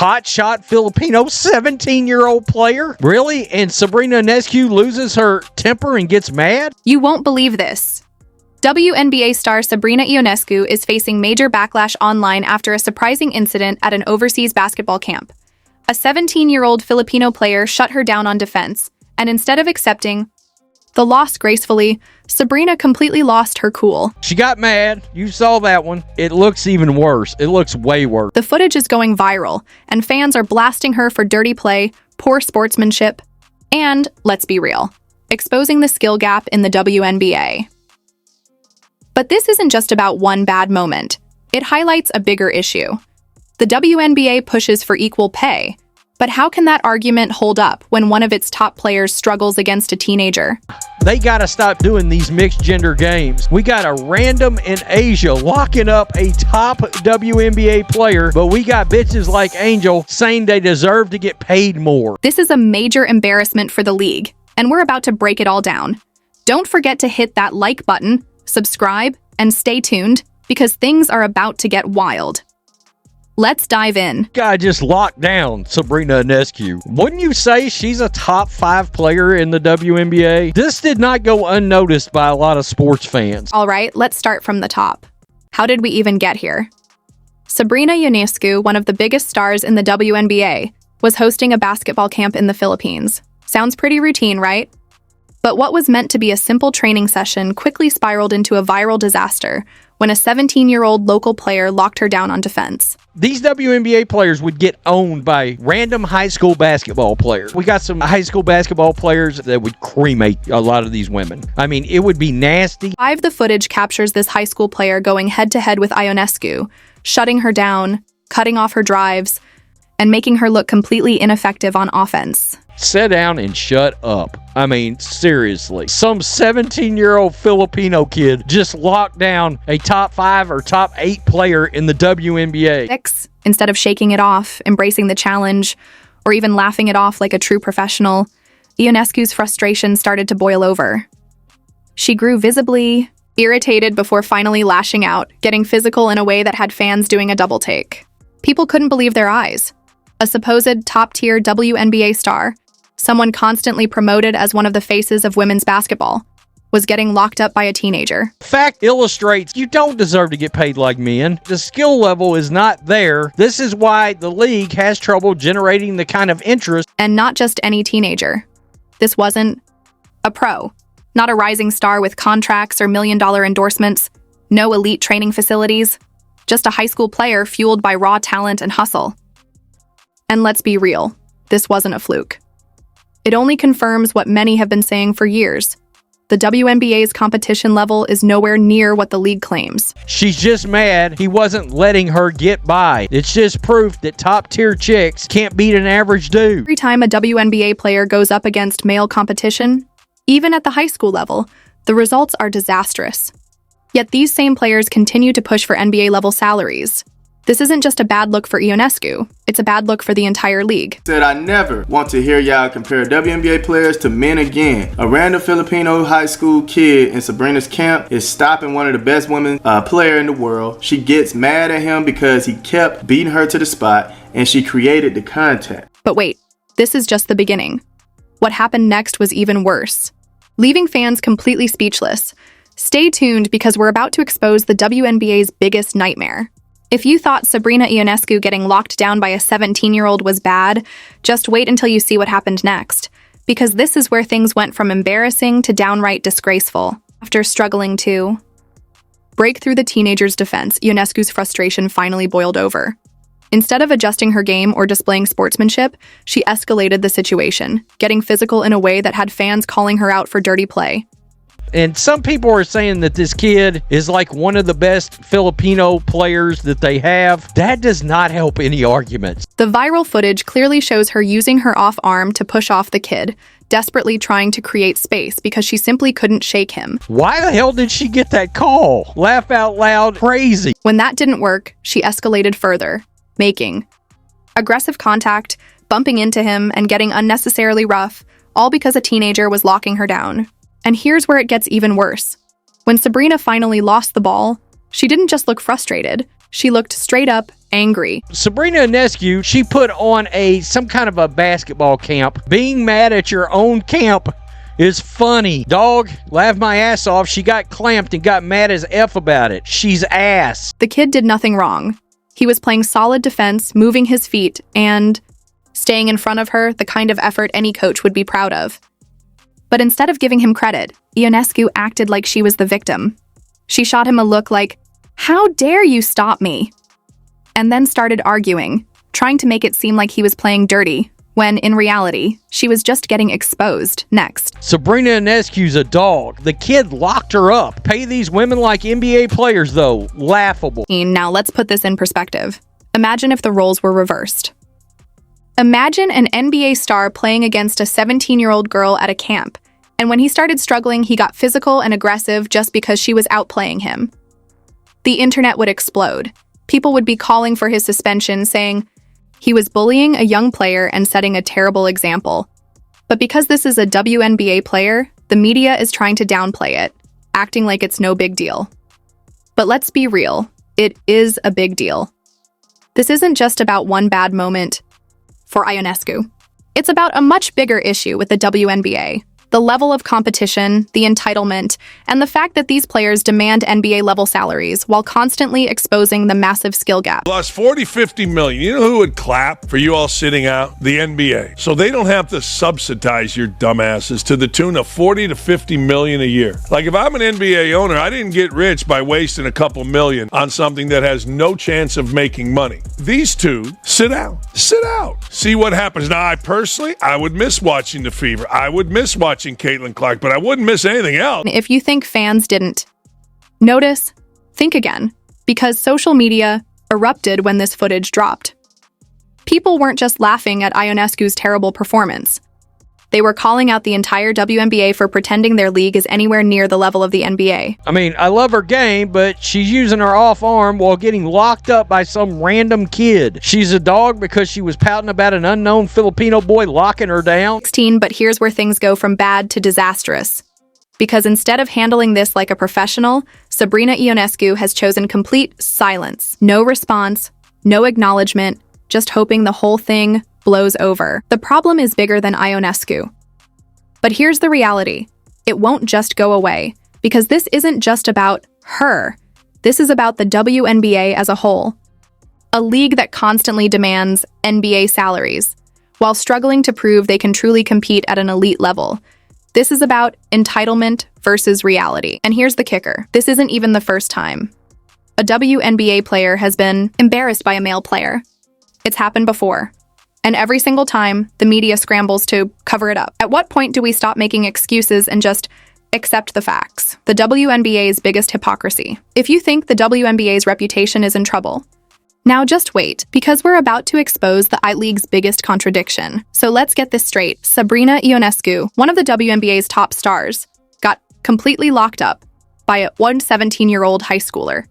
hotshot Filipino 17-year-old player? Really? And Sabrina Ionescu loses her temper and gets mad? You won't believe this. WNBA star Sabrina Ionescu is facing major backlash online after a surprising incident at an overseas basketball camp. A 17-year-old Filipino player shut her down on defense, and instead of accepting the loss gracefully, Sabrina completely lost her cool. She got mad. You saw that one. It looks even worse. It looks way worse. The footage is going viral, and fans are blasting her for dirty play, poor sportsmanship, and, let's be real, exposing the skill gap in the WNBA. But this isn't just about one bad moment. It highlights a bigger issue. The WNBA pushes for equal pay, but how can that argument hold up when one of its top players struggles against a teenager? They gotta stop doing these mixed gender games. We got a random in Asia locking up a top WNBA player, but we got bitches like Angel saying they deserve to get paid more. This is a major embarrassment for the league, and we're about to break it all down. Don't forget to hit that like button, subscribe, and stay tuned, because things are about to get wild. Let's dive in. Guy just locked down Sabrina Ionescu. Wouldn't you say she's a top 5 player in the WNBA? This did not go unnoticed by a lot of sports fans. All right, let's start from the top. How did we even get here? Sabrina Ionescu, one of the biggest stars in the WNBA, was hosting a basketball camp in the Philippines. Sounds pretty routine, right? But what was meant to be a simple training session quickly spiraled into a viral disaster when a 17-year-old local player locked her down on defense. These WNBA players would get owned by random high school basketball players. We got some high school basketball players that would cremate a lot of these women. I mean, it would be nasty. The footage captures this high school player going head-to-head with Ionescu, shutting her down, cutting off her drives, and making her look completely ineffective on offense. Sit down and shut up. I mean, seriously. Some 17-year-old Filipino kid just locked down a top 5 or top 8 player in the WNBA. Instead of shaking it off, embracing the challenge, or even laughing it off like a true professional, Ionescu's frustration started to boil over. She grew visibly irritated before finally lashing out, getting physical in a way that had fans doing a double take. People couldn't believe their eyes. A supposed top-tier WNBA star, someone constantly promoted as one of the faces of women's basketball, was getting locked up by a teenager. Fact illustrates you don't deserve to get paid like men. The skill level is not there. This is why the league has trouble generating the kind of interest. And not just any teenager. This wasn't a pro, not a rising star with contracts or million-dollar endorsements, no elite training facilities, just a high school player fueled by raw talent and hustle. And let's be real, this wasn't a fluke. It only confirms what many have been saying for years. The WNBA's competition level is nowhere near what the league claims. She's just mad he wasn't letting her get by. It's just proof that top-tier chicks can't beat an average dude. Every time a WNBA player goes up against male competition, even at the high school level, the results are disastrous. Yet these same players continue to push for NBA-level salaries. This isn't just a bad look for Ionescu, it's a bad look for the entire league. Said I never want to hear y'all compare WNBA players to men again. A random Filipino high school kid in Sabrina's camp is stopping one of the best women player in the world. She gets mad at him because he kept beating her to the spot and she created the contact. But wait, this is just the beginning. What happened next was even worse, leaving fans completely speechless. Stay tuned because we're about to expose the WNBA's biggest nightmare. If you thought Sabrina Ionescu getting locked down by a 17-year-old was bad, just wait until you see what happened next, because this is where things went from embarrassing to downright disgraceful. After struggling to break through the teenager's defense, Ionescu's frustration finally boiled over. Instead of adjusting her game or displaying sportsmanship, she escalated the situation, getting physical in a way that had fans calling her out for dirty play. And some people are saying that this kid is like one of the best Filipino players that they have. That does not help any arguments. The viral footage clearly shows her using her off arm to push off the kid, desperately trying to create space because she simply couldn't shake him. Why the hell did she get that call? Laugh out loud, crazy. When that didn't work, she escalated further, making aggressive contact, bumping into him, and getting unnecessarily rough, all because a teenager was locking her down. And here's where it gets even worse. When Sabrina finally lost the ball, she didn't just look frustrated. She looked straight up angry. Sabrina Ionescu, she put on some kind of a basketball camp. Being mad at your own camp is funny. Dog, laughed my ass off. She got clamped and got mad as F about it. She's ass. The kid did nothing wrong. He was playing solid defense, moving his feet, and staying in front of her, the kind of effort any coach would be proud of. But instead of giving him credit, Ionescu acted like she was the victim. She shot him a look like, "How dare you stop me?" And then started arguing, trying to make it seem like he was playing dirty, when in reality, she was just getting exposed next. Sabrina Ionescu's a dog. The kid locked her up. Pay these women like NBA players, though. Laughable. Now let's put this in perspective. Imagine if the roles were reversed. Imagine an NBA star playing against a 17-year-old girl at a camp, and when he started struggling, he got physical and aggressive just because she was outplaying him. The internet would explode. People would be calling for his suspension, saying he was bullying a young player and setting a terrible example. But because this is a WNBA player, the media is trying to downplay it, acting like it's no big deal. But let's be real, it is a big deal. This isn't just about one bad moment for Ionescu. It's about a much bigger issue with the WNBA. The level of competition, the entitlement, and the fact that these players demand NBA-level salaries while constantly exposing the massive skill gap. Lost 40, 50 million. You know who would clap for you all sitting out? The NBA. So they don't have to subsidize your dumbasses to the tune of 40 to 50 million a year. Like if I'm an NBA owner, I didn't get rich by wasting a couple million on something that has no chance of making money. These two, sit out. Sit out. See what happens. Now, I would miss watching the Fever. I would miss watching Caitlin Clark, but I wouldn't miss anything else. If you think fans didn't notice, think again, because social media erupted when this footage dropped. People weren't just laughing at Ionescu's terrible performance. They were calling out the entire WNBA for pretending their league is anywhere near the level of the NBA. I mean, I love her game, but she's using her off arm while getting locked up by some random kid. She's a dog because she was pouting about an unknown Filipino boy locking her down. 16, but here's where things go from bad to disastrous. Because instead of handling this like a professional, Sabrina Ionescu has chosen complete silence. No response, no acknowledgement, just hoping the whole thing blows over. The problem is bigger than Ionescu. But here's the reality. It won't just go away, because this isn't just about her. This is about the WNBA as a whole. A league that constantly demands NBA salaries, while struggling to prove they can truly compete at an elite level. This is about entitlement versus reality. And here's the kicker. This isn't even the first time a WNBA player has been embarrassed by a male player. It's happened before. And every single time, the media scrambles to cover it up. At what point do we stop making excuses and just accept the facts? The WNBA's biggest hypocrisy. If you think the WNBA's reputation is in trouble, now just wait, because we're about to expose the I-League's biggest contradiction. So let's get this straight. Sabrina Ionescu, one of the WNBA's top stars, got completely locked up by one 17-year-old high schooler.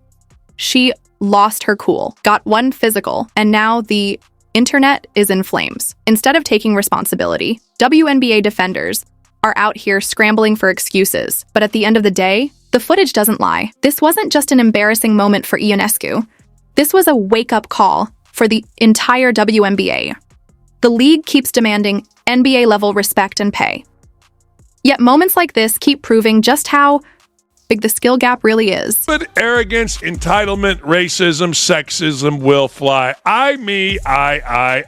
She lost her cool, got one physical, and now the internet is in flames. Instead of taking responsibility, WNBA defenders are out here scrambling for excuses. But at the end of the day, the footage doesn't lie. This wasn't just an embarrassing moment for Ionescu. This was a wake-up call for the entire WNBA. The league keeps demanding NBA-level respect and pay. Yet moments like this keep proving just how big the skill gap really is. But arrogance, entitlement, racism, sexism will fly. I, me, I.